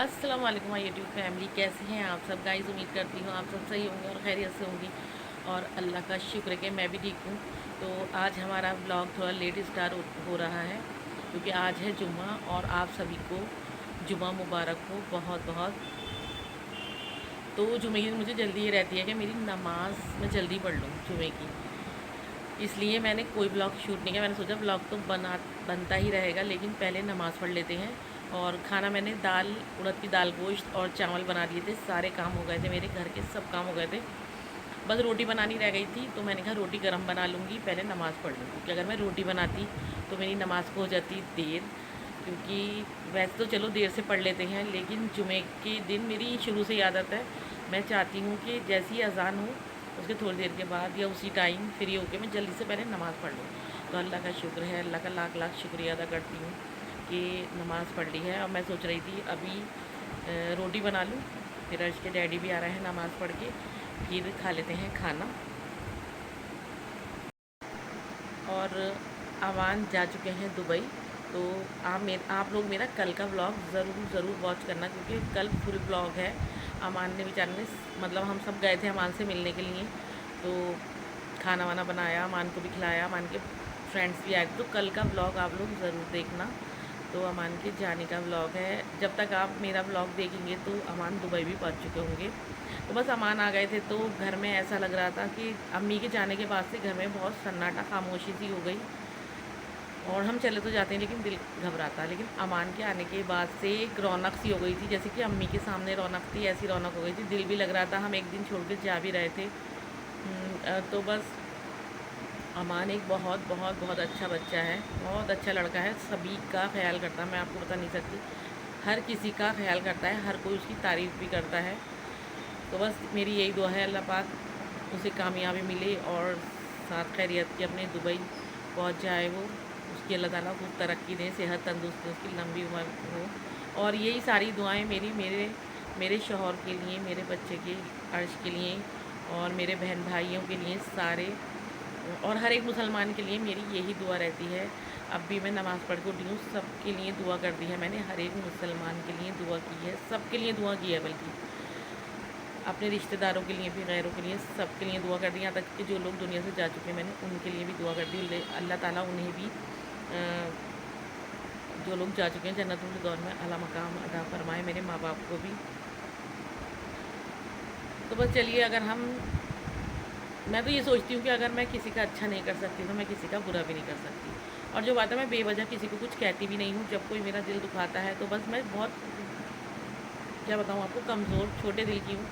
अस्सलाम वालेकुम my YouTube family, कैसे हैं आप सब गाइस। उम्मीद करती हूँ आप सब सही होंगे और खैरियत से होंगी और अल्लाह का शुक्र है कि मैं भी ठीक हूँ। तो आज हमारा ब्लॉग थोड़ा लेट स्टार्ट हो रहा है क्योंकि आज है जुम्मा और आप सभी को जुम्मा मुबारक हो बहुत बहुत। तो जुमे की मुझे जल्दी ये रहती है कि मेरी नमाज मैं जल्दी पढ़ लूँ जुमे की, इसलिए मैंने कोई ब्लॉग शूट नहीं किया। मैंने सोचा ब्लॉग तो बनता ही रहेगा, लेकिन पहले नमाज़ पढ़ लेते हैं। और खाना मैंने दाल, उड़द की दाल, गोश्त और चावल बना दिए थे। सारे काम हो गए थे, मेरे घर के सब काम हो गए थे, बस रोटी बनानी रह गई थी। तो मैंने कहा रोटी गर्म बना लूँगी, पहले नमाज़ पढ़ लूँगी, क्योंकि अगर मैं रोटी बनाती तो मेरी नमाज़ को हो जाती देर। क्योंकि वैसे तो चलो देर से पढ़ लेते हैं, लेकिन जुमे के दिन मेरी शुरू से आदत है, मैं चाहती हूँ कि जैसी अजान हो उसके थोड़ी देर के बाद या उसी टाइम फ्री होकर मैं जल्दी से पहले नमाज़ पढ़ लूँ। तो अल्लाह का शुक्र है, अल्लाह का लाख लाख शुक्रिया अदा करती हूँ कि नमाज़ पढ़ ली है। और मैं सोच रही थी अभी रोटी बना लूँ, फिर अर्श के डैडी भी आ रहे हैं नमाज़ पढ़ के, फिर खा लेते हैं खाना। और अवान जा चुके हैं दुबई। तो आप लोग मेरा कल का ब्लॉग ज़रूर वॉच करना, क्योंकि कल फुल ब्लॉग है। अमान ने बेचारे ने, मतलब हम सब गए थे अमान से मिलने के लिए, तो खाना वाना बनाया, अमान को भी खिलाया, अमान के फ्रेंड्स भी आए, तो कल का ब्लॉग आप लोग ज़रूर देखना। तो अमान के जाने का ब्लॉग है। जब तक आप मेरा ब्लॉग देखेंगे तो अमान दुबई भी पहुंच चुके होंगे। तो बस अमान आ गए थे, तो घर में ऐसा लग रहा था कि अम्मी के जाने के बाद से घर में बहुत सन्नाटा, खामोशी सी हो गई। और हम चले तो जाते हैं लेकिन दिल घबराता। लेकिन अमान के आने के बाद से एक रौनक सी हो गई थी, जैसे कि अम्मी के सामने रौनक थी, ऐसी रौनक हो गई थी। दिल भी लग रहा था, हम एक दिन छोड़ के जा भी रहे थे। तो बस अमान एक बहुत बहुत बहुत अच्छा बच्चा है, बहुत अच्छा लड़का है, सभी का ख्याल करता है। मैं आपको बता नहीं सकती, हर किसी का ख्याल करता है, हर कोई उसकी तारीफ़ भी करता है। तो बस मेरी यही दुआ है, अल्लाह पाक उसे कामयाबी मिले और साथ खैरियत के अपने दुबई पहुंच जाए वो। उसकी अल्लाह ताला खूब तरक्की दें, सेहत तंदुरुस्ती, उसकी लंबी उम्र हो। और यही सारी दुआएं मेरी मेरे मेरे शौहर के लिए, मेरे बच्चे के अर्श के लिए और मेरे बहन भाइयों के लिए, सारे और हर एक मुसलमान के लिए मेरी यही दुआ रहती है। अब भी मैं नमाज़ पढ़ के उठी हूँ, सबके लिए दुआ कर दी है मैंने, हर एक मुसलमान के लिए दुआ की है, सबके लिए दुआ की है, बल्कि अपने रिश्तेदारों के लिए भी, गैरों के लिए, सबके लिए दुआ कर दी। यहाँ तक कि जो लोग दुनिया से जा चुके हैं मैंने उनके लिए भी दुआ कर दी। अल्लाह ताला उन्हें भी, जो लोग जा चुके हैं, जन्नतुल फिरदौस में आला मकाम अदा फरमाए, मेरे माँ बाप को भी। तो बस चलिए, मैं तो ये सोचती हूँ कि अगर मैं किसी का अच्छा नहीं कर सकती तो मैं किसी का बुरा भी नहीं कर सकती। और जो बात है, मैं बेवजह किसी को कुछ कहती भी नहीं हूँ। जब कोई मेरा दिल दुखाता है तो बस मैं बहुत, क्या बताऊँ आपको, कमज़ोर छोटे दिल की हूँ।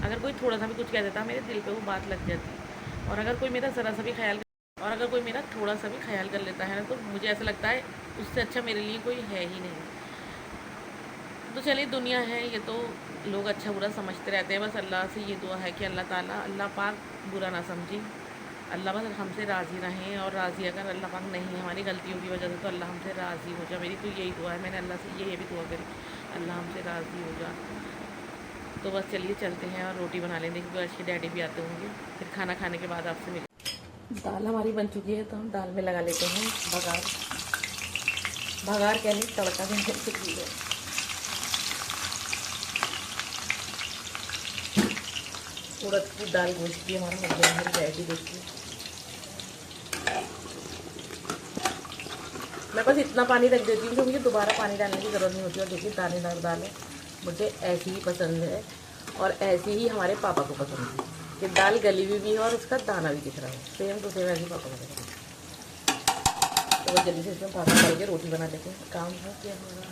अगर कोई थोड़ा सा भी कुछ कह देता मेरे दिल पे वो बात लग जाती। और अगर कोई मेरा ज़रा सा भी ख्याल और अगर कोई मेरा थोड़ा सा भी ख्याल कर लेता है ना, तो मुझे ऐसा लगता है उससे अच्छा मेरे लिए कोई है ही नहीं। तो चलिए, दुनिया है ये, तो लोग अच्छा बुरा समझते रहते हैं। बस अल्लाह से ये दुआ है कि अल्लाह ताला, अल्लाह पाक बुरा ना समझे, अल्लाह बस हमसे राज़ी रहें। और राज़ी अगर अल्लाह पाक नहीं हमारी गलतियों की वजह से, तो अल्लाह हमसे राज़ी हो जाए। मेरी तो यही दुआ है, मैंने अल्लाह से ये भी दुआ करी, अल्लाह हमसे राज़ी हो जा। तो बस चलिए चलते हैं और रोटी बना लेंगे, क्योंकि आज के डैडी भी आते होंगे। फिर खाना खाने के बाद आपसे मिले। दाल हमारी बन चुकी है, तो हम दाल में लगा लेते हैं बघार। बघार कहने तड़का देने चुकी है। उड़द की दाल गोश्त की हमारा मध्यम में रेडी। देखिए, मैं बस इतना पानी रख देती हूँ कि मुझे दोबारा पानी डालने की ज़रूरत नहीं होती। और देखिए, दानेदार दाल है, मुझे ऐसी ही पसंद है और ऐसी ही हमारे पापा को पसंद है कि दाल गली हुई भी है और उसका दाना भी दिख रहा है। सेम टू सेम ऐसे पापा को पसंद है। तो बस जल्दी से इसमें पानी डाल के रोटी बना लेते हैं, काम हो क्या होगा।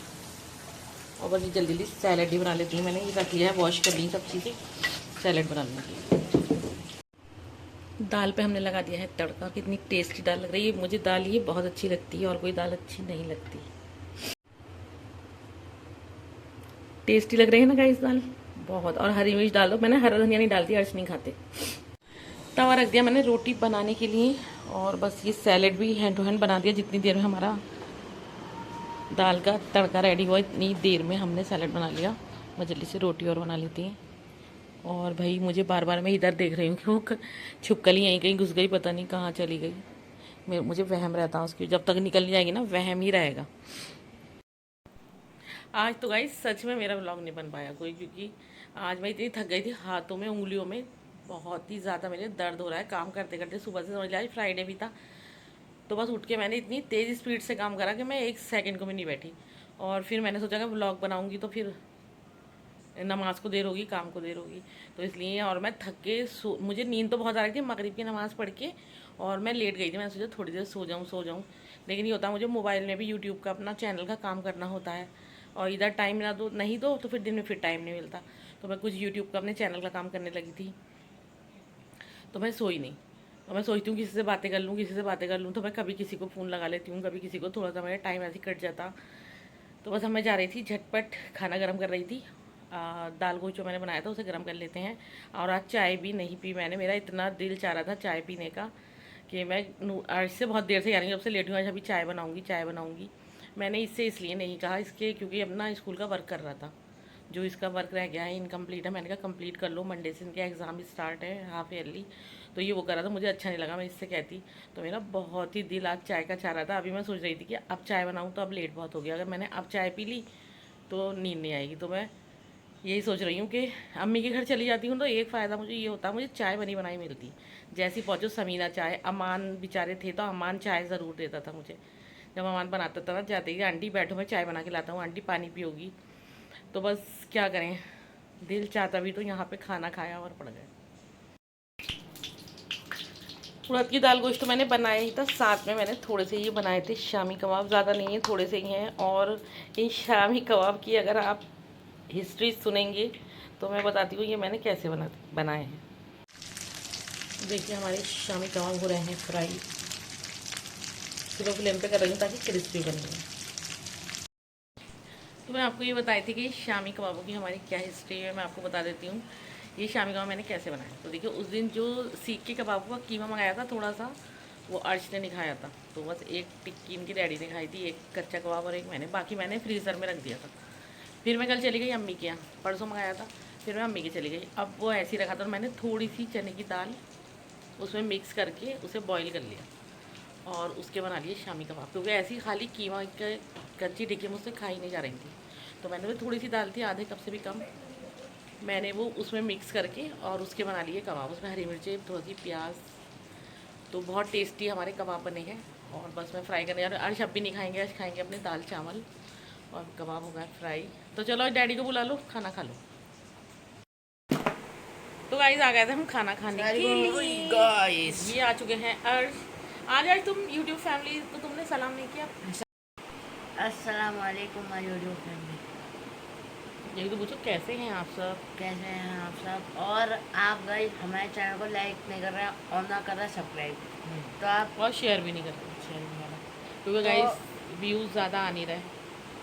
और बस ये जल्दी जल्दी सैलड भी बना लेती हूँ। मैंने ये रख लिया है, वॉश कर ली सब चीज़ें सैलड बनाने के लिए। दाल पे हमने लगा दिया है तड़का। कितनी टेस्टी दाल लग रही है मुझे। दाल ये बहुत अच्छी लगती है और कोई दाल अच्छी नहीं लगती। टेस्टी लग रही है ना गाइस दाल, बहुत। और हरी मिर्च डाल दो, मैंने हरा धनिया नहीं डालती, अर्श नहीं खाते। तवा रख दिया मैंने रोटी बनाने के लिए। और बस ये सैलेड भी हैंड टू हैंड बना दिया। जितनी देर में हमारा दाल का तड़का रेडी हुआ, इतनी देर में हमने सैलेड बना लिया। मैं जल्दी से रोटी और बना लेती हैं। और भाई मुझे बार बार मैं इधर देख रही हूँ कि वो छुपकली यहीं कहीं घुस गई, पता नहीं कहाँ चली गई। मुझे वहम रहता है उसकी, जब तक निकल नहीं जाएगी ना, वहम ही रहेगा। आज तो गाइस सच में मेरा व्लॉग नहीं बन पाया कोई, क्योंकि आज मैं इतनी थक गई थी, हाथों में उंगलियों में बहुत ही ज़्यादा मेरे दर्द हो रहा है काम करते करते। सुबह से समझ लिया आज फ्राइडे भी था, तो बस उठ के मैंने इतनी तेज़ स्पीड से काम करा कि मैं एक सेकंड को भी नहीं बैठी। और फिर मैंने सोचा कि व्लॉग बनाऊंगी तो फिर नमाज को देर होगी, काम को देर होगी, तो इसलिए। और मैं थक के मुझे नींद तो बहुत आ रही थी मगरिब की नमाज़ पढ़ के, और मैं लेट गई थी। मैंने सोचा थोड़ी देर सो जाऊँ, लेकिन ये होता मुझे मोबाइल में भी यूट्यूब का अपना चैनल का काम करना होता है, और इधर टाइम ना दो नहीं दो तो फिर दिन में फिर टाइम नहीं मिलता। तो मैं कुछ यूट्यूब का अपने चैनल का काम करने लगी थी, तो मैं सोई नहीं। तो मैं सोचती हूँ किसी से बातें कर लूँ, किसी से बातें कर लूँ, तो मैं कभी किसी को फ़ोन लगा लेती हूँ, कभी किसी को, थोड़ा सा मेरा टाइम ऐसे कट जाता। तो बस मैं जा रही थी झटपट खाना गर्म कर रही थी। दाल गोई जो मैंने बनाया था उसे गर्म कर लेते हैं। और आज चाय भी नहीं पी मैंने, मेरा इतना दिल चाह रहा था चाय पीने का कि मैं आज से बहुत देर से, यानी जब से लेटी हूँ, आज अभी चाय बनाऊँगी चाय बनाऊँगी। मैंने इससे इसलिए नहीं कहा इसके, क्योंकि अपना स्कूल का वर्क कर रहा था, जो इसका वर्क रह गया है इनकम्प्लीट है। मैंने कहा कंप्लीट कर लो, मंडे से इनके एग्ज़ाम स्टार्ट है हाफ ईयरली, तो ये वो कर रहा था, मुझे अच्छा नहीं लगा मैं इससे कहती। तो मेरा बहुत ही दिल आज चाय का चाह रहा था। अभी मैं सोच रही थी कि अब चाय बनाऊँ, तो अब लेट बहुत हो गया, अगर मैंने अब चाय पी ली तो नींद नहीं आएगी। तो मैं यही सोच रही हूँ कि अम्मी के घर चली जाती हूँ तो एक फ़ायदा मुझे ये होता, मुझे चाय बनी बनाई मिलती। जैसी पहुँचो समीना चाय, अमान बेचारे थे तो अमान चाय ज़रूर देता था मुझे। जब अमान बनाता था ना, जाते ही आंटी बैठो मैं चाय बना के लाता हूँ, आंटी पानी पियोगी। तो बस क्या करें, दिल चाहता भी तो यहाँ पे खाना खाया और पड़ गए। उड़द की दाल गोश्त तो मैंने बनाया ही था, साथ में मैंने थोड़े से ये बनाए थे शामी कबाब, ज़्यादा नहीं है थोड़े से ही हैं। और इन शामी कबाब की अगर आप हिस्ट्री सुनेंगे तो मैं बताती हूँ ये मैंने कैसे बनाए हैं। देखिए हमारे शामी कबाब हो रहे हैं फ्राई, स्लो फ्लेम पे कर रही हूँ ताकि क्रिस्पी बने। तो मैं आपको ये बताई थी कि शामी कबाबों की हमारी क्या हिस्ट्री है, मैं आपको बता देती हूँ। ये शामी कबाब मैंने कैसे बनाया, तो देखिए उस दिन जो सीख के कबाबों का कीमा मंगाया था थोड़ा सा, वो अर्श ने नहीं खाया था, तो बस एक टिक्की इनकी डैडी ने खाई थी, एक कच्चा कबाब और एक मैंने, बाकी मैंने फ्रीज़र में रख दिया था। फिर मैं कल चली गई अम्मी के यहाँ, परसों मंगाया था, फिर मैं अम्मी के चली गई, अब वो ऐसे ही रखा था और मैंने थोड़ी सी चने की दाल उसमें मिक्स करके उसे बॉईल कर लिया और उसके बना लिए शामी कबाब, क्योंकि ऐसी खाली कीमा के कच्ची टिक्की मुझसे खाई नहीं जा रही थी। तो मैंने वो थोड़ी सी दाल थी, आधे कप से भी कम, मैंने वो उसमें मिक्स करके और उसके बना लिए कबाब। उसमें हरी मिर्ची, थोड़ी सी प्याज, तो बहुत टेस्टी हमारे कबाब बने हैं। और बस मैं फ्राई करने, और आज अब भी नहीं खाएंगे, आज खाएंगे अपने दाल चावल और कबाब हो गया फ्राई। तो चलो डैडी को बुला लो, खाना खा लो। तो गाइस आ गए थे हम खाना खाने के लिए। गाइस ये आ चुके हैं अर्श। आज तुम यूट्यूब फैमिली को तुमने सलाम नहीं किया। अस्सलाम वालेकुम माय यूट्यूब फैमिली। यही तो पूछो कैसे हैं आप सब। कैसे हैं आप सब? और आप गाइस हमारे चैनल को लाइक नहीं कर रहे हैं और ना कर रहे सब्सक्राइब, तो आप और शेयर भी नहीं करते, शेयर नहीं कर रहे क्योंकि तो गाइस व्यूज़ ज़्यादा आ नहीं रहे।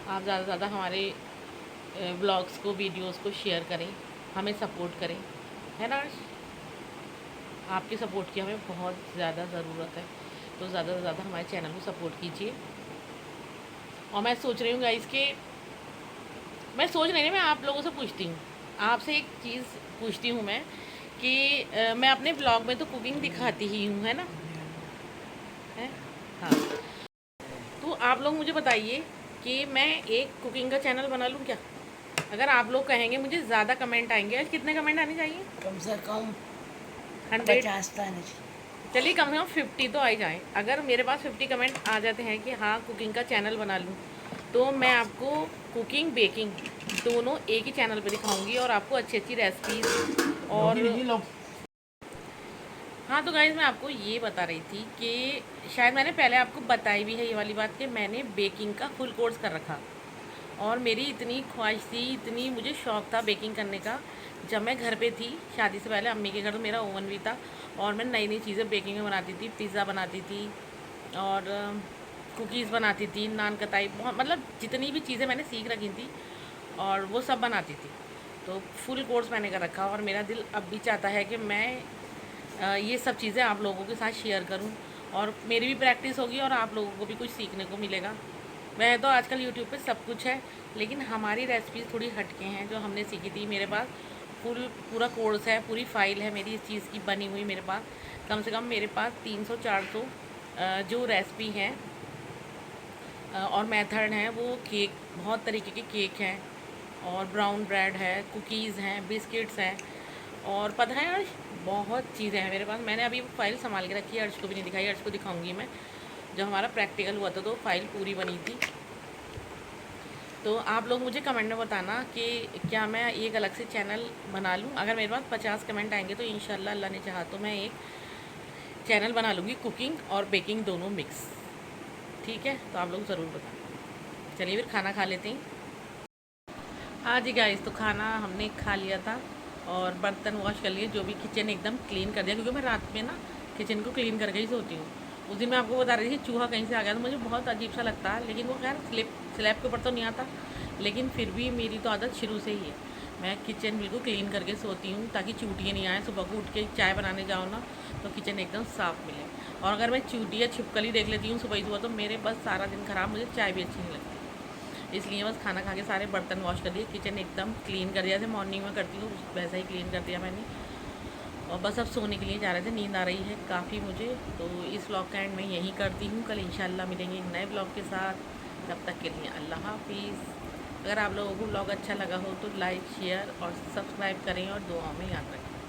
आप ज़्यादा से ज़्यादा हमारे ब्लॉग्स को, वीडियोस को शेयर करें, हमें सपोर्ट करें, है ना अर्श? आपके सपोर्ट की हमें बहुत ज़्यादा ज़रूरत है, तो ज़्यादा से ज़्यादा हमारे चैनल को सपोर्ट कीजिए। और मैं सोच रही हूँ गाइस कि मैं सोच नहीं रही, मैं आप लोगों से पूछती हूँ, आपसे एक चीज़ पूछती हूँ मैं कि मैं अपने ब्लॉग में तो कुकिंग दिखाती ही हूँ, है ना? है, हाँ। तो आप लोग मुझे बताइए कि मैं एक कुकिंग का चैनल बना लूँ क्या? अगर आप लोग कहेंगे, मुझे ज़्यादा कमेंट आएंगे, आज कितने कमेंट आने चाहिए? कम से कम 100। 50 तो आने चाहिए। चलिए कम से कम 50 तो आ ही जाए। अगर मेरे पास 50 कमेंट आ जाते हैं कि हाँ कुकिंग का चैनल बना लूँ, तो मैं आपको कुकिंग बेकिंग दोनों एक ही चैनल पे दिखाऊंगी और आपको अच्छी अच्छी रेसिपीज। और हाँ तो गाइज़ मैं आपको ये बता रही थी कि शायद मैंने पहले आपको बताई भी है ये वाली बात कि मैंने बेकिंग का फुल कोर्स कर रखा, और मेरी इतनी ख्वाहिश थी, इतनी मुझे शौक़ था बेकिंग करने का। जब मैं घर पे थी शादी से पहले अम्मी के घर, तो मेरा ओवन भी था और मैं नई नई चीज़ें बेकिंग में बनाती थी, पिज़्ज़ा बनाती थी और कुकीज़ बनाती थी, नान कताई, बहुत मतलब जितनी भी चीज़ें मैंने सीख रखी थी और वो सब बनाती थी। तो फुल कोर्स मैंने कर रखा और मेरा दिल अब भी चाहता है कि मैं ये सब चीज़ें आप लोगों के साथ शेयर करूं, और मेरी भी प्रैक्टिस होगी और आप लोगों को भी कुछ सीखने को मिलेगा। वह तो आजकल यूट्यूब पे सब कुछ है, लेकिन हमारी रेसिपीज़ थोड़ी हटके हैं जो हमने सीखी थी। मेरे पास पूरा कोर्स है, पूरी फाइल है मेरी इस चीज़ की बनी हुई मेरे पास। कम से कम मेरे पास 300-400 जो रेसिपी हैं और मेथड है वो केक, बहुत तरीके के केक हैं और ब्राउन ब्रेड है, कुकीज़ हैं, बिस्किट्स हैं और पता है अर्श बहुत चीज़ें हैं मेरे पास। मैंने अभी वो फाइल संभाल के रखी है, अर्श को भी नहीं दिखाई, अर्श को दिखाऊंगी मैं। जब हमारा प्रैक्टिकल हुआ था तो फाइल पूरी बनी थी। तो आप लोग मुझे कमेंट में बताना कि क्या मैं एक अलग से चैनल बना लूँ। अगर मेरे पास 50 कमेंट आएंगे तो इंशाल्लाह अल्लाह ने चाहा तो मैं एक चैनल बना लूँगी, कुकिंग और बेकिंग दोनों मिक्स। ठीक है, तो आप लोग ज़रूर बताना। चलिए फिर खाना खा लेते हैं। हाँ जी गाइस, तो खाना हमने खा लिया था और बर्तन वॉश कर लिए, जो भी किचन एकदम क्लीन कर दिया, क्योंकि मैं रात में ना किचन को क्लीन करके ही सोती हूँ। उस दिन मैं आपको बता रही थी चूहा कहीं से आ गया, तो मुझे बहुत अजीब सा लगता है, लेकिन वो खैर स्लैब के ऊपर तो नहीं आता, लेकिन फिर भी मेरी तो आदत शुरू से ही है। मैं किचन बिल्कुल क्लीन करके सोती हूँ ताकि चूटियाँ नहीं आए। सुबह को उठ के चाय बनाने जाओ ना तो किचन एकदम साफ़ मिले। और अगर मैं चूटिया छिपकली देख लेती हूँ सुबह ही सुबह तो मेरे बस सारा दिन ख़राब, मुझे चाय भी अच्छी नहीं लगती। इसलिए बस खाना खा के सारे बर्तन वॉश कर दिए, किचन एकदम क्लीन कर दिया, जैसे मॉर्निंग में करती हूँ वैसा ही क्लीन कर दिया मैंने। और बस अब सोने के लिए जा रहे थे, नींद आ रही है काफ़ी मुझे, तो इस व्लॉग का एंड मैं यहीं करती हूँ। कल इंशाल्लाह मिलेंगे एक नए व्लॉग के साथ, तब तक के लिए अल्लाह हाफिज़। अगर आप लोगों को व्लॉग अच्छा लगा हो तो लाइक शेयर और सब्सक्राइब करें और दुआओं में याद रखें।